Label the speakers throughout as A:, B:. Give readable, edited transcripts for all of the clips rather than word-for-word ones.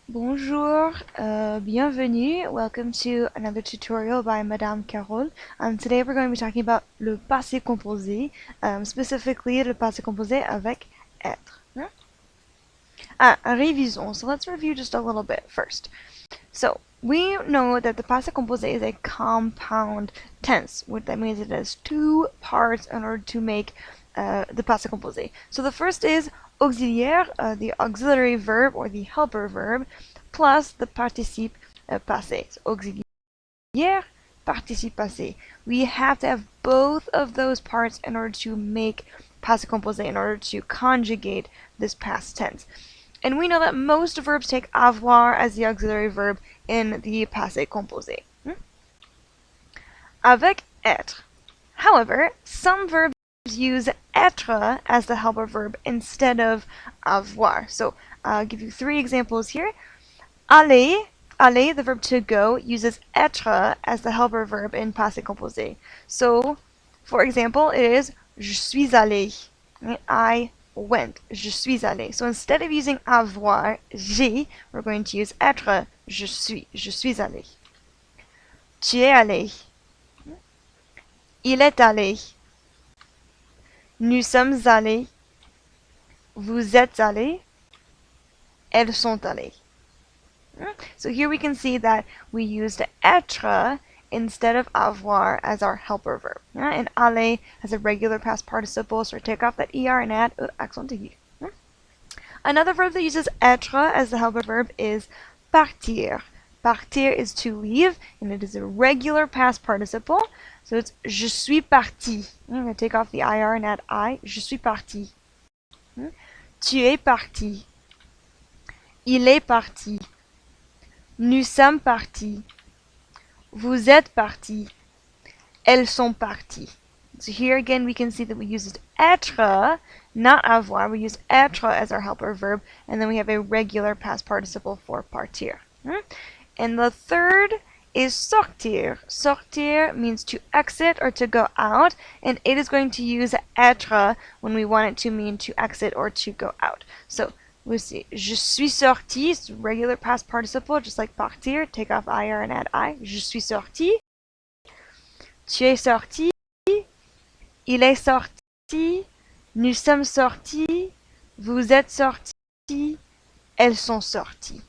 A: Bonjour, bienvenue. Welcome to another tutorial by Madame Carole. Today we're going to be talking about le passé composé, specifically le passé composé avec être. Révisons. So let's review just a little bit first. So we know that the passé composé is a compound tense, which that means it has two parts in order to make the passé composé. So the first is auxiliaire, the auxiliary verb or the helper verb, plus the participe passé. So auxiliaire, participe passé. We have to have both of those parts in order to make passé composé, in order to conjugate this past tense. And we know that most verbs take avoir as the auxiliary verb in the passé composé. Avec, être. However, some verbs use être as the helper verb instead of avoir. So I'll give you three examples here. Aller, aller, the verb to go, uses être as the helper verb in passé composé. So, for example, it is je suis allé. I went. Je suis allé. So instead of using avoir, j'ai, we're going to use être, je suis. Je suis allé. Tu es allé. Il est allé. Nous sommes allés. Vous êtes allés. Elles sont allées. So here we can see that we used être instead of avoir as our helper verb. And aller has a regular past participle, so we take off that er and add accent aigu. Another verb that uses être as the helper verb is partir. Partir is to leave, and it is a regular past participle. So it's je suis parti. I'm going to take off the ir and add I. Je suis parti. Tu es parti. Il est parti. Nous sommes partis. Vous êtes partis. Elles sont parties. So here again we can see that we used être, not avoir. We used être as our helper verb, and then we have a regular past participle for partir. And the third is sortir. Sortir means to exit or to go out, and it is going to use être when we want it to mean to exit or to go out. So we see, je suis sorti, it's regular past participle, just like partir, take off ir and add I. Je suis sorti. Tu es sorti. Il est sorti. Nous sommes sortis. Vous êtes sortis. Elles sont sorties.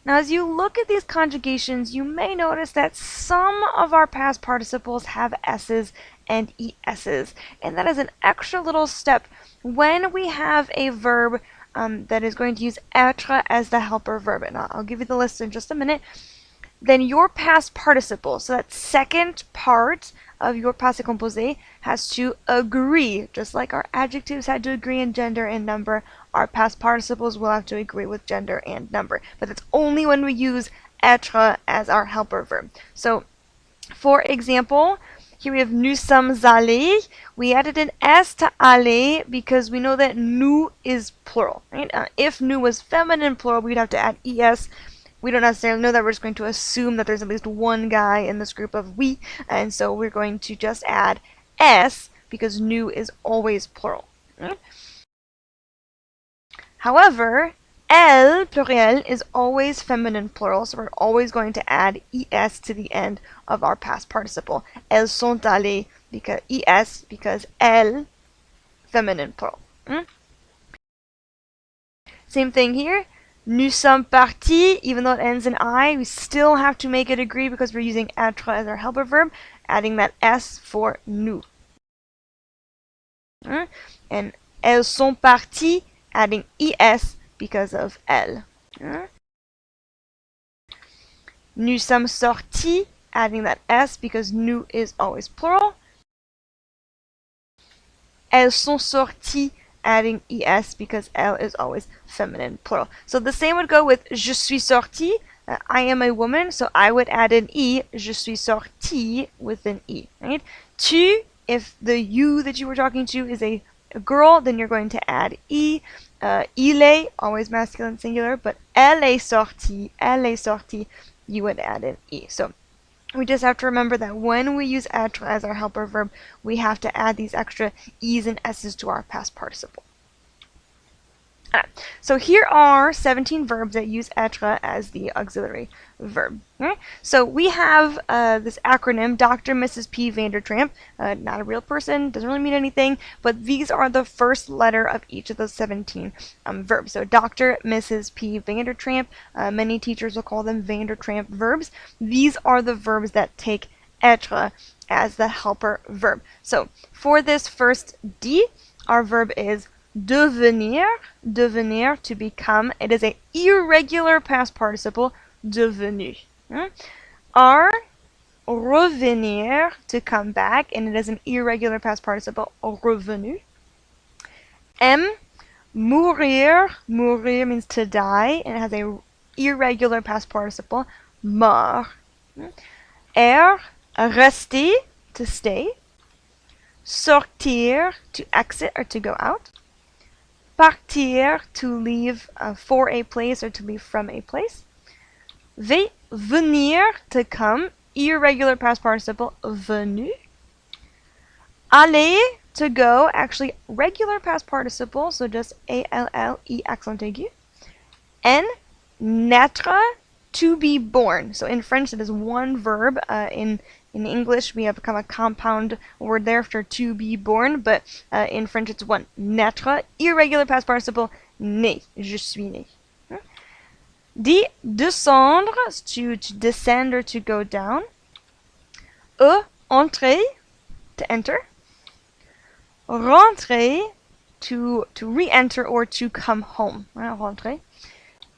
A: Now, as you look at these conjugations, you may notice that some of our past participles have s's and es's, and that is an extra little step when we have a verb that is going to use être as the helper verb. And I'll give you the list in just a minute. Then your past participle, so that second part of your passé composé, has to agree. Just like our adjectives had to agree in gender and number, our past participles will have to agree with gender and number. But that's only when we use être as our helper verb. So, for example, here we have nous sommes allés. We added an s to aller because we know that nous is plural. Right? If nous was feminine plural, we'd have to add es. We don't necessarily know that. We're just going to assume that there's at least one guy in this group of we, and so we're going to just add s because nous is always plural. Right? However, elle, pluriel, is always feminine plural, so we're always going to add es to the end of our past participle. Elles sont allées, because es, because elles, feminine plural. Same thing here. Nous sommes partis, even though it ends in I, we still have to make it agree because we're using être as our helper verb, adding that s for nous. And elles sont parties, adding es because of elles. Nous sommes sortis, adding that s because nous is always plural. Elles sont sorties, adding es because elle is always feminine plural. So the same would go with je suis sortie. I am a woman, so I would add an e. Je suis sortie with an e. Right? Tu, if the you that you were talking to is a girl, then you're going to add e. Il est, always masculine singular, but elle est sortie, you would add an e. So we just have to remember that when we use être as our helper verb, we have to add these extra e's and s's to our past participle. So here are 17 verbs that use être as the auxiliary verb. Okay? So we have this acronym, Dr. Mrs. P. Vandertramp. Not a real person, doesn't really mean anything, but these are the first letter of each of those 17 verbs. So Dr. Mrs. P. Vandertramp, many teachers will call them Vandertramp verbs. These are the verbs that take être as the helper verb. So for this first D, our verb is devenir, devenir, to become. It is an irregular past participle, devenu. R, revenir, to come back, and it is an irregular past participle, revenu. M, mourir, mourir means to die, and it has a irregular past participle, mort. R, rester, to stay. Sortir, to exit or to go out. Partir, to leave for a place or to leave from a place. Venir, to come, irregular past participle, venu. Aller, to go, actually regular past participle, so just A-L-L-E accent aigu. N, naître, to be born. So in French it is one verb. In English, we have become a compound word there for to be born, but in French it's one. Naître, irregular past participle, né. Je suis né. D, descendre, to descend or to go down. E, entrer, to enter. Rentrer, to re-enter or to come home. Rentrer.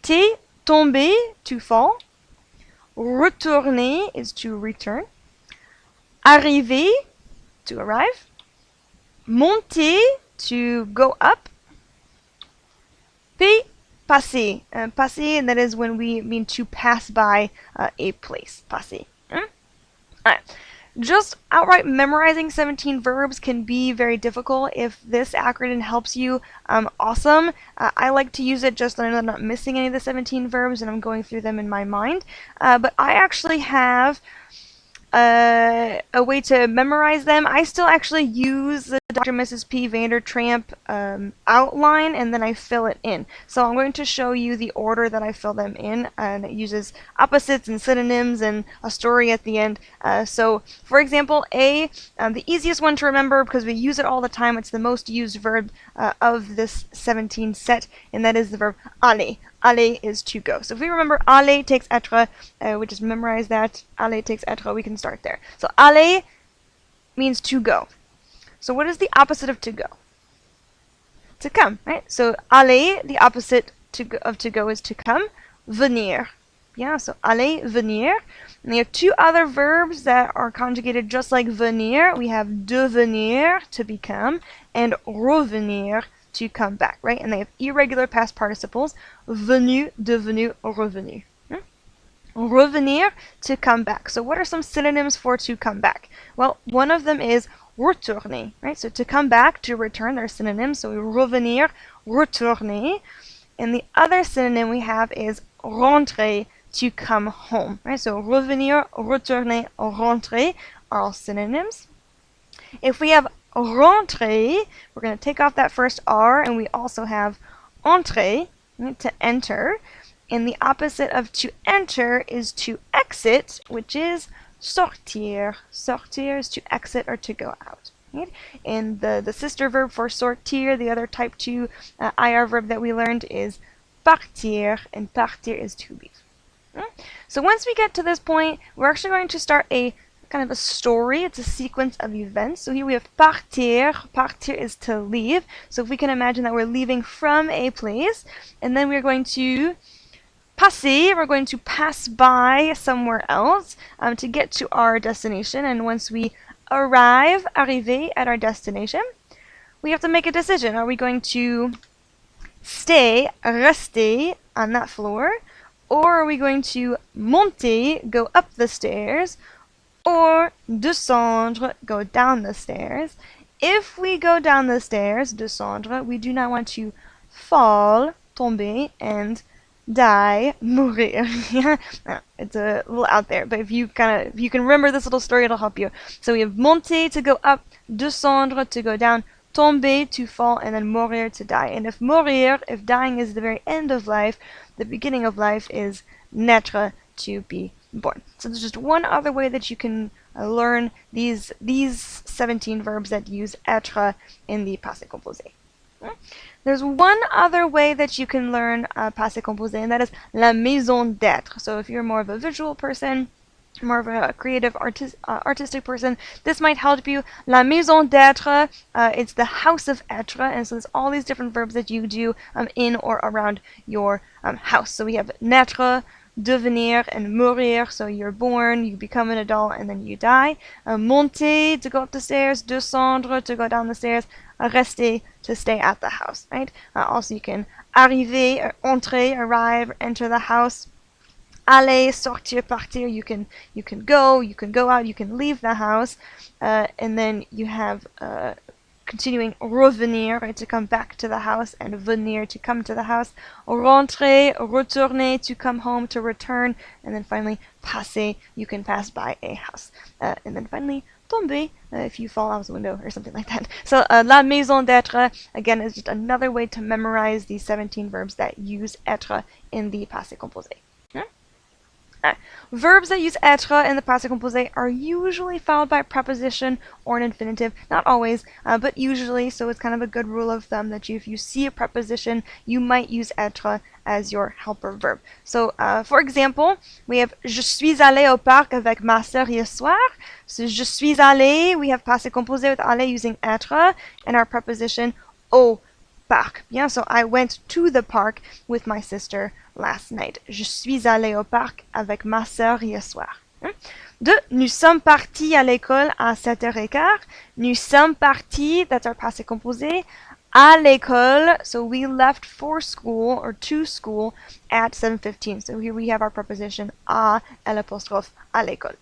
A: T, tomber, to fall. Retourner is to return. Arriver, to arrive. Monter, to go up. P, passer. Passer, and that is when we mean to pass by a place. Passer. Alright. Just outright memorizing 17 verbs can be very difficult. If this acronym helps you, awesome. I like to use it just so I know I'm not missing any of the 17 verbs and I'm going through them in my mind. But I actually have a way to memorize them. I still actually use the Dr. Mrs. P. Vandertramp outline, and then I fill it in. So I'm going to show you the order that I fill them in, and it uses opposites and synonyms and a story at the end. So, for example, A, the easiest one to remember because we use it all the time, it's the most used verb of this 17 set, and that is the verb aller. Aller is to go. So if we remember aller takes être, we just memorize that. Aller takes être, we can start there. So aller means to go. So what is the opposite of to go? To come, right? So aller, the opposite of to go is to come. Venir. Yeah, so aller, venir. And we have two other verbs that are conjugated just like venir. We have devenir, to become, and revenir, to come back, right? And they have irregular past participles, venu, devenu, revenu. Revenir, to come back. So what are some synonyms for to come back? Well, one of them is retourner, right? So to come back, to return, they're synonyms. So revenir, retourner. And the other synonym we have is rentrer, to come home, right? So revenir, retourner, rentrer are all synonyms. If we have rentrer, we're going to take off that first R, and we also have entrer, right, to enter. And the opposite of to enter is to exit, which is sortir. Sortir is to exit or to go out. Right? And the sister verb for sortir, the other type 2 IR verb that we learned, is partir, and partir is to leave. So once we get to this point, we're actually going to start a kind of a story. It's a sequence of events. So here we have partir. Partir is to leave. So if we can imagine that we're leaving from a place, and then we're going to passer, we're going to pass by somewhere else to get to our destination. And once we arrive, arriver at our destination, we have to make a decision. Are we going to stay, rester on that floor, or are we going to monter, go up the stairs, or descendre, go down the stairs? If we go down the stairs, descendre, we do not want to fall, tomber, and die, mourir. It's a little out there, but if you can remember this little story, it'll help you. So we have monter, to go up, descendre, to go down, tomber, to fall, and then mourir, to die. And if mourir, if dying is the very end of life, the beginning of life is naître, to be born. So there's just one other way that you can learn these 17 verbs that use être in the passé composé. There's one other way that you can learn passé composé, and that is la maison d'être. So if you're more of a visual person, more of a creative, artistic person, this might help you. La maison d'être, it's the house of être, and so there's all these different verbs that you do in or around your house. So we have naître, devenir, and mourir. So you're born, you become an adult, and then you die. Monter, to go up the stairs. Descendre, to go down the stairs. Rester, to stay at the house, right? Also, you can arriver, entrer, arrive, enter the house. Aller, sortir, partir. You can go out, you can leave the house, and then you have continuing revenir, right, to come back to the house, and venir, to come to the house. Rentrer, retourner, to come home, to return, and then finally passer, you can pass by a house, and then finally tomber, if you fall out of the window or something like that. So la maison d'être, again, is just another way to memorize these 17 verbs that use être in the passé composé. Verbs that use être in the passé composé are usually followed by a preposition or an infinitive. Not always, but usually, so it's kind of a good rule of thumb that if you see a preposition, you might use être as your helper verb. So, for example, we have je suis allé au parc avec ma sœur hier soir. So, je suis allé, we have passé composé with aller using être, and our preposition au parc. Yeah, so I went to the park with my sister last night. Je suis allé au parc avec ma sœur hier soir. Deux, nous sommes partis à l'école à 7h15. Nous sommes partis, that's our passé composé, à l'école. So we left for school or to school at 7:15. So here we have our preposition à, l'apostrophe, à l'école.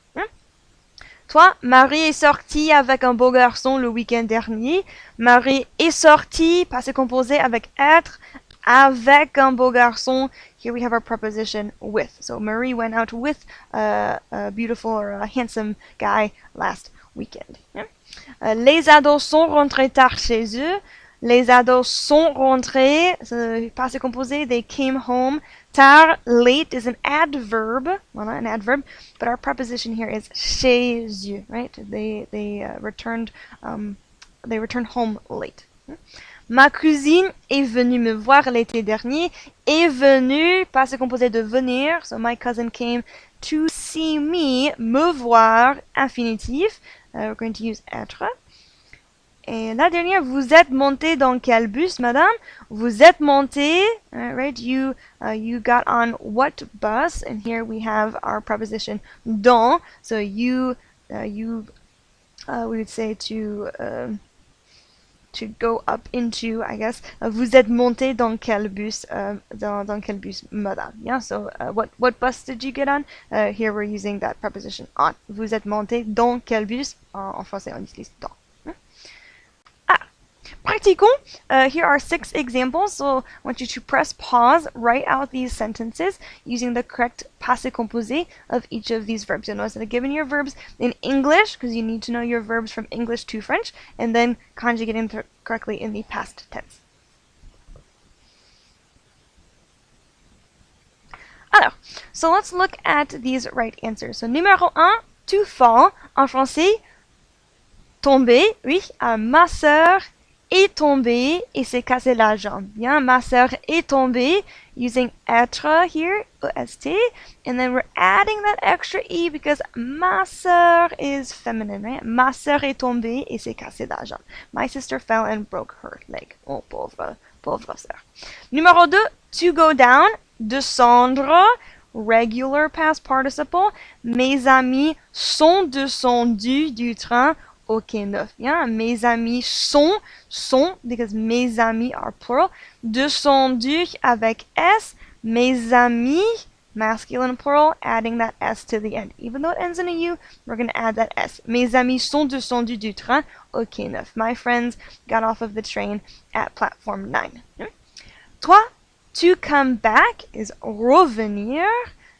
A: Toi, Marie est sortie avec un beau garçon le week-end dernier. Marie est sortie, passé composé avec être, avec un beau garçon. Here we have our preposition with. So Marie went out with a beautiful or a handsome guy last weekend. Yeah? Les ados sont rentrés tard chez eux. Les ados sont rentrés, so passé composé, they came home. Tard, late, is an adverb, well, not an adverb, but our preposition here is chez eux, right? They returned home late. Ma cousine est venue me voir l'été dernier. Est venue, passé composé de venir, so my cousin came to see me, me voir, infinitif. We're going to use être. Et la dernière, vous êtes monté dans quel bus, madame? Vous êtes monté, right? You got on what bus? And here we have our preposition dans. So we would say to go up into, I guess. Vous êtes monté dans quel bus? Dans quel bus, madame? Yeah. So what bus did you get on? Here we're using that preposition on. Vous êtes monté dans quel bus? En français, on utilise dans. Pratiquons. Here are 6 examples, so I want you to press pause, write out these sentences using the correct passé composé of each of these verbs. You'll notice that I've given your verbs in English, because you need to know your verbs from English to French, and then conjugating them correctly in the past tense. Alors, so let's look at these right answers. So, numéro 1, tu fall, en français, tomber, oui, ma sœur est tombée et s'est cassé la jambe. Bien, ma sœur est tombée, using être here, est, and then we're adding that extra e because ma sœur is feminine, right? Ma sœur est tombée et s'est cassé la jambe. My sister fell and broke her leg. Oh, pauvre sœur. Numéro 2, to go down, descendre, regular past participle. Mes amis sont descendus du train au quai neuf. Yeah, mes amis sont, because mes amis are plural. Descendus avec s, mes amis, masculine plural, adding that s to the end. Even though it ends in a u, we're going to add that s. Mes amis sont descendus du train au quai neuf. My friends got off of the train at platform 9. Toi, to come back is revenir.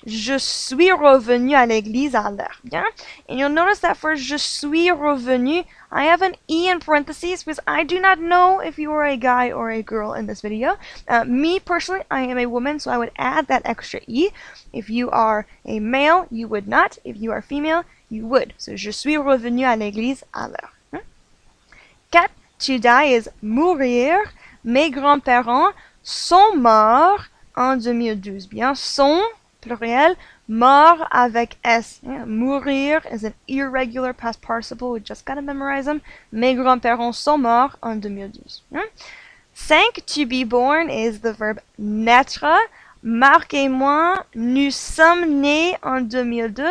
A: Je suis revenu à l'église à l'heure. Bien? And you'll notice that for je suis revenu, I have an E in parentheses because I do not know if you are a guy or a girl in this video. Me personally, I am a woman, so I would add that extra E. If you are a male, you would not. If you are female, you would. So je suis revenu à l'église à l'heure. 4. To die is mourir. Mes grands-parents sont morts en 2012. Bien, sont, pluriel, mort avec S. Yeah, mourir is an irregular past participle. We just gotta memorize them. Mes grands-parents sont morts en 2012. 5. To be born is the verb naître. Marc et moi, nous sommes nés en 2002.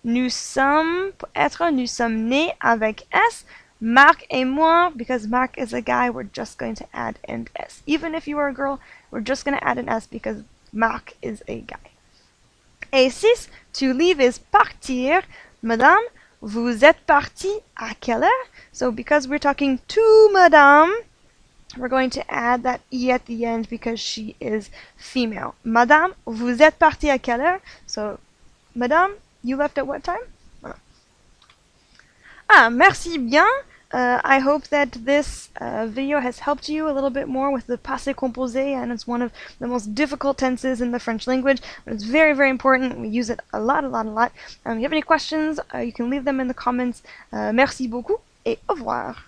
A: Nous sommes, pour être, nous sommes nés avec S. Marc et moi, because Marc is a guy, we're just going to add an S. Even if you are a girl, we're just going to add an S because Marc is a guy. Et 6, to leave is partir. Madame, vous êtes partie à quelle heure? So because we're talking to Madame, we're going to add that E at the end because she is female. Madame, vous êtes partie à quelle heure? So, Madame, you left at what time? Merci bien. I hope that this video has helped you a little bit more with the passé composé, and it's one of the most difficult tenses in the French language, but it's very, very important. We use it a lot. If you have any questions, you can leave them in the comments. Merci beaucoup, et au revoir.